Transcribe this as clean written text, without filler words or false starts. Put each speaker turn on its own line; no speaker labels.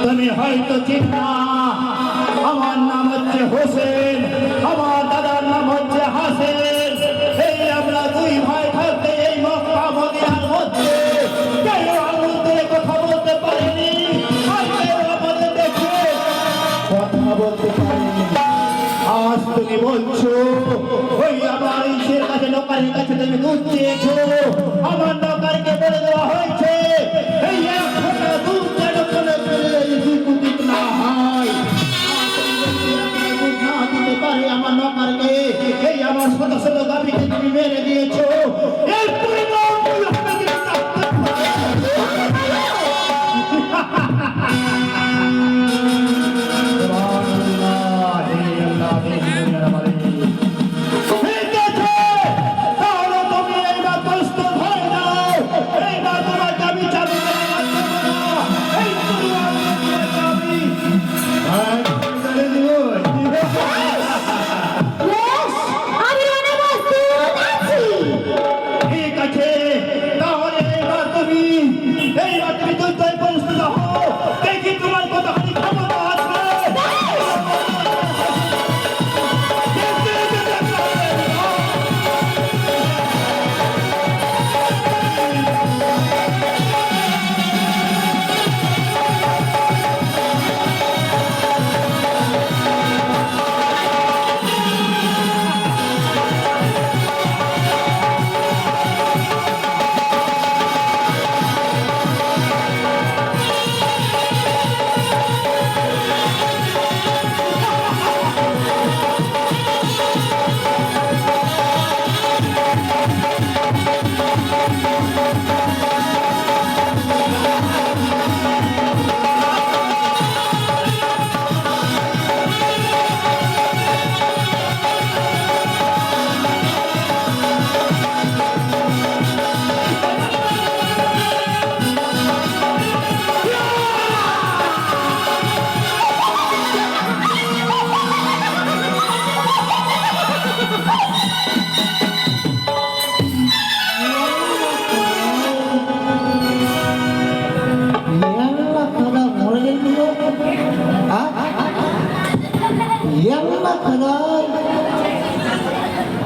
তুমি হয়তো চিন্তা আমার নাম হচ্ছে হোসেন, আমার দাদার নাম হচ্ছে হাসেন। এই আমরা দুই ভাই থাকতে এই মক্কা মদিনার মধ্যে কেউ আঙুল দিয়ে কথা বলতে পারিনি, আর কেউ আমাদের দেখে কথা বলতে পারিনি। আজ তুমি বলছো ওই আমার ইসের কাছে নৌকারের কাছে তুমি দুধ চেয়েছো, আমার নৌকারকে বলে দেওয়া হয়েছে এই এক ফোঁটা দুধ যেন কোনো দুধ না হয়, দুধ না দিতে পারে আমার নৌকারকে। এই আমার শত শত গাভীকে তুমি মেরে দিয়েছো, এর পরিণাম
yang makanan